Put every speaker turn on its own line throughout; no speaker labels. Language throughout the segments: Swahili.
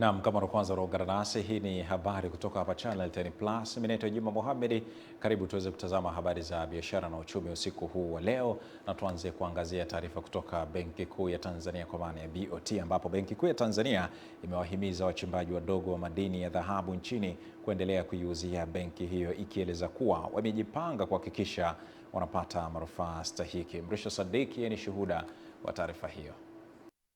Naam, kama kwanza unaungana nasi, hii ni habari kutoka hapa Channel 10 Plus. Mimi naitwa Juma Mohamed. Karibu tuweze kutazama habari za biashara na uchumi usiku huu wa leo, na tuanze kuangazia taarifa kutoka Benki Kuu ya Tanzania kwa maana ya BOT, ambapo Benki Kuu ya Tanzania imewahimiza wachimbaji wadogo wa madini ya dhahabu nchini kuendelea kuiuzia benki hiyo, ikieleza kuwa wamejipanga kuhakikisha wanapata manufaa stahiki. Mrisho Sadiki ni shuhuda wa taarifa hiyo.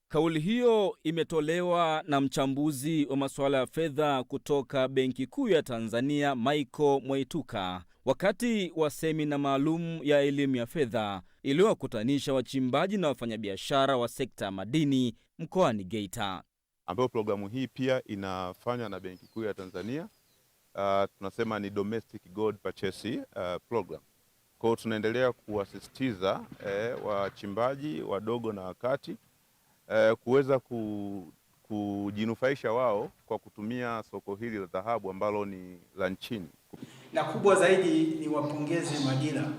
Kauli hiyo imetolewa na mchambuzi wa masuala ya fedha kutoka Benki Kuu ya Tanzania, Michael Mwaituka, wakati wa semina maalum ya elimu ya fedha iliyowakutanisha wachimbaji na wafanyabiashara wa sekta ya madini mkoani Geita.
Ambayo programu hii pia inafanywa na Benki Kuu ya Tanzania. Tunasema ni Domestic Gold Purchase Program. Kwa hiyo tunaendelea kuwasisitiza wachimbaji wadogo na wakati kuweza kujinufaisha wao kwa kutumia soko hili la dhahabu ambalo ni la nchini.
Na kubwa zaidi ni wapongeze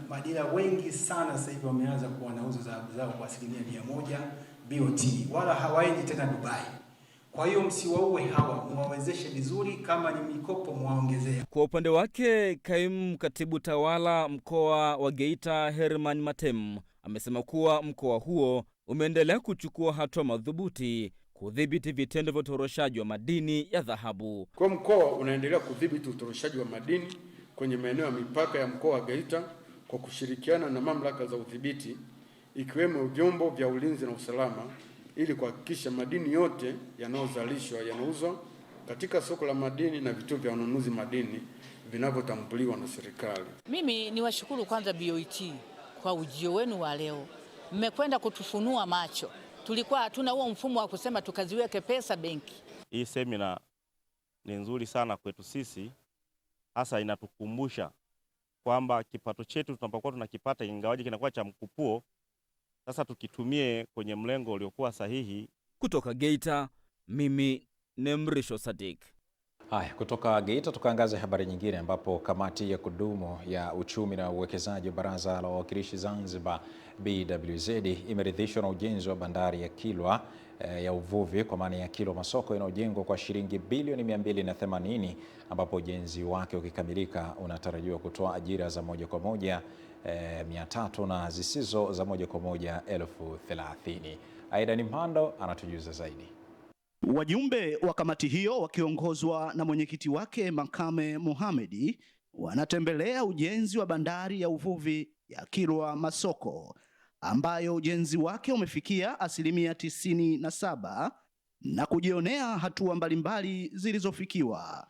madira wengi sana sasa hivi wameanza kuwa wanauza dhahabu zao kwa 100% BOT, wala hawaendi tena Dubai. Kwa hiyo msiwaue hawa, mwawezeshe vizuri, kama ni mikopo mwaongezea.
Kwa upande wake, kaimu katibu tawala mkoa wa Geita Herman Matem amesema kuwa mkoa huo umeendelea kuchukua hatua madhubuti kudhibiti vitendo vya utoroshaji wa madini ya dhahabu.
Kwa mkoa unaendelea kudhibiti utoroshaji wa madini kwenye maeneo ya mipaka ya mkoa wa Geita kwa kushirikiana na mamlaka za udhibiti ikiwemo vyombo vya ulinzi na usalama ili kuhakikisha madini yote yanayozalishwa yanauzwa katika soko la madini na vituo vya ununuzi madini vinavyotambuliwa na serikali.
Mimi niwashukuru kwanza BOT kwa ujio wenu wa leo. Mmekwenda kutufunua macho. Tulikuwa hatuna huo mfumo wa kusema tukaziweke pesa benki.
Hii semina ni nzuri sana kwetu sisi, hasa inatukumbusha kwamba kipato chetu tunapokuwa tunakipata, ingawaje kinakuwa cha mkupuo, sasa tukitumie kwenye mlengo uliokuwa sahihi.
Kutoka Geita, mimi ni Mrisho Sadik.
Haya, kutoka Geita tukaangaza habari nyingine, ambapo kamati ya kudumu ya uchumi na uwekezaji wa Baraza la Wawakilishi Zanzibar BWZ imeridhishwa na ujenzi wa bandari ya Kilwa ya uvuvi kwa maana ya Kilwa Masoko inayojengwa kwa shilingi bilioni 280, ambapo ujenzi wake ukikamilika unatarajiwa kutoa ajira za moja kwa moja 300 na zisizo za moja kwa moja 30,000. Aidan Mpando anatujuza zaidi.
Wajumbe wa kamati hiyo wakiongozwa na mwenyekiti wake Makame Mohamed wanatembelea ujenzi wa bandari ya uvuvi ya Kilwa Masoko ambayo ujenzi wake umefikia 97% na kujionea hatua mbalimbali zilizofikiwa,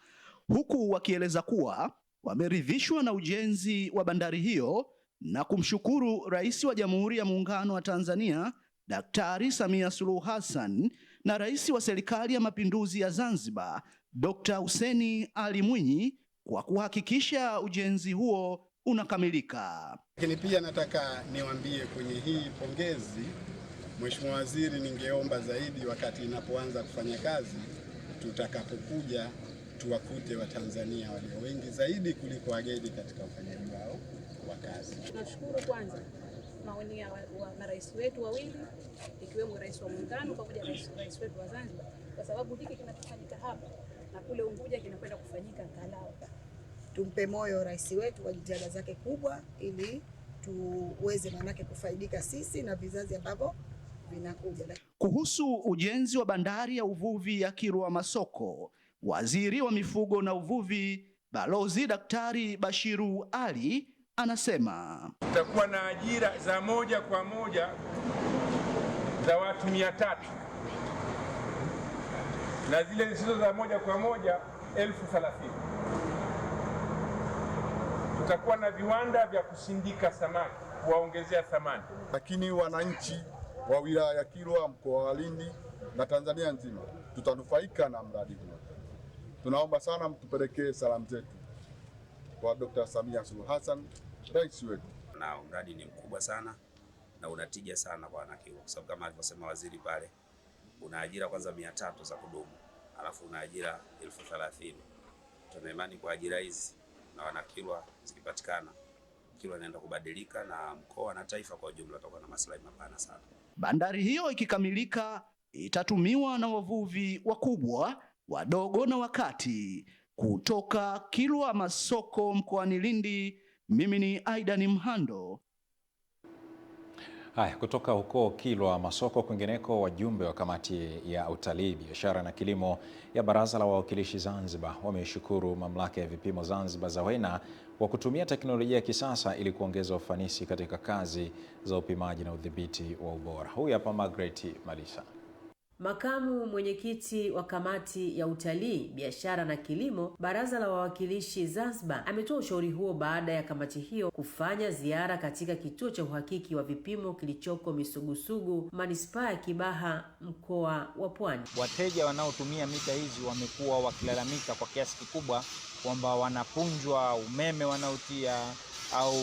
huku wakieleza kuwa wameridhishwa na ujenzi wa bandari hiyo na kumshukuru Rais wa Jamhuri ya Muungano wa Tanzania Daktari Samia Suluhu Hassan na Rais wa Serikali ya Mapinduzi ya Zanzibar Dr. Hussein Ali Mwinyi kwa kuhakikisha ujenzi huo unakamilika.
Lakini pia nataka niwaambie kwenye hii pongezi, Mheshimiwa Waziri, ningeomba zaidi wakati inapoanza kufanya kazi, tutakapokuja tuwakute Watanzania walio wengi zaidi kuliko wageni katika ufanyaji wao wa kazi.
Tunashukuru kwanza maoni ya marais wetu wawili, ikiwemo Rais wa Muungano pamoja na Rais wetu wa Zanzibar, kwa sababu hiki kinachofanyika hapa na kule Unguja kinakwenda kufanyika Kalawa.
Tumpe moyo rais wetu kwa jitihada zake kubwa, ili tuweze manake kufaidika sisi na vizazi ambavyo vinakuja.
Kuhusu ujenzi wa bandari ya uvuvi ya Kilwa Masoko, Waziri wa Mifugo na Uvuvi Balozi Daktari Bashiru Ali anasema
tutakuwa na ajira za moja kwa moja za watu 300 na zile zisizo za moja kwa moja 30,000. Tutakuwa na viwanda vya kusindika samaki kuwaongezea thamani.
Lakini wananchi wa wilaya ya Kilwa, mkoa wa Lindi na Tanzania nzima tutanufaika na mradi huu. Tunaomba sana mtupelekee salamu zetu kwa Dr. Samia Suluhu Hassan, rais wetu.
Na mradi ni mkubwa sana na unatija sana kwa wanakilwa, kwa sababu kama alivyosema waziri pale, una ajira kwanza 300 za kudumu, alafu una ajira 30,000. Tuna imani kwa ajira hizi na wanakilwa zikipatikana, Kilwa inaenda kubadilika na mkoa na taifa kwa ujumla tutakuwa na maslahi mapana sana.
Bandari hiyo ikikamilika itatumiwa na wavuvi wakubwa wadogo na wakati. Kutoka Kilwa Masoko mkoani Lindi, mimi ni Aidan Mhando.
Haya, kutoka huko Kilwa Masoko kwingineko, wajumbe wa kamati ya utalii, biashara na kilimo ya Baraza la Wawakilishi Zanzibar wameshukuru mamlaka ya vipimo Zanzibar ZAWENA kwa kutumia teknolojia ya kisasa ili kuongeza ufanisi katika kazi za upimaji na udhibiti wa ubora. Huyu hapa Margaret Malisa.
Makamu mwenyekiti wa kamati ya utalii, biashara na kilimo Baraza la Wawakilishi Zanzibar ametoa ushauri huo baada ya kamati hiyo kufanya ziara katika kituo cha uhakiki wa vipimo kilichoko Misugusugu, manispaa ya Kibaha, mkoa wa Pwani.
Wateja wanaotumia mita hizi wamekuwa wakilalamika kwa kiasi kikubwa kwamba wanapunjwa umeme wanaotia au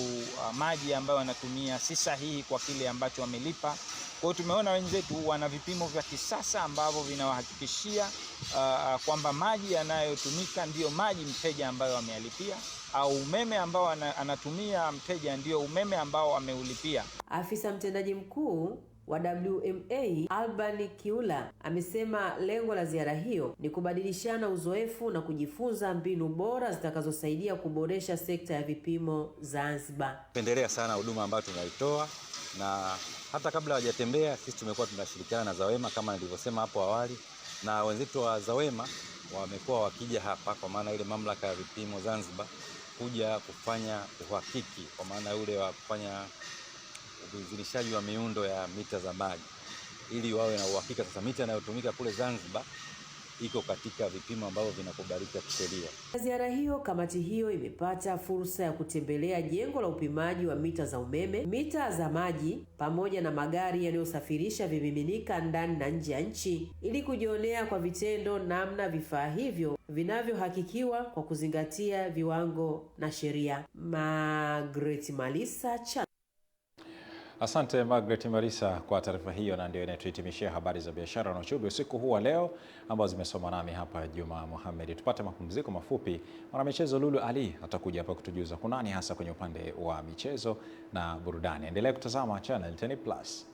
maji ambayo wanatumia si sahihi kwa kile ambacho wamelipa. Kwa hiyo tumeona wenzetu wana vipimo vya kisasa ambavyo vinawahakikishia kwamba maji yanayotumika ndiyo maji mteja ambayo amealipia, au umeme ambao anatumia mteja ndiyo umeme ambao ameulipia.
Afisa mtendaji mkuu wa WMA Alban Kiula amesema lengo la ziara hiyo ni kubadilishana uzoefu na kujifunza mbinu bora zitakazosaidia kuboresha sekta ya vipimo Zanzibar.
Pendelea sana huduma ambayo tunaitoa, na hata kabla hawajatembea sisi tumekuwa tunashirikiana na ZAWEMA kama nilivyosema hapo awali, na wenzetu wa ZAWEMA wamekuwa wakija hapa kwa maana ile mamlaka ya vipimo Zanzibar kuja kufanya uhakiki kwa maana ule wa kufanya uidhinishaji wa miundo ya mita za maji ili wawe na uhakika sasa mita inayotumika kule Zanzibar iko katika vipimo ambavyo vinakubalika kisheria.
Ziara hiyo, kamati hiyo imepata fursa ya kutembelea jengo la upimaji wa mita za umeme, mita za maji pamoja na magari yanayosafirisha vimiminika ndani na nje ya nchi ili kujionea kwa vitendo namna vifaa hivyo vinavyohakikiwa kwa kuzingatia viwango na sheria. Margaret Malisa.
Asante Margaret Marisa kwa taarifa hiyo, na ndio inatuhitimishia habari za biashara na uchumi usiku huu wa leo ambazo zimesoma nami hapa Juma Mohamed. Tupate mapumziko mafupi. Mwanamichezo Lulu Ali atakuja hapa kutujuza kunani hasa kwenye upande wa michezo na burudani. Endelea kutazama Channel 10 Plus.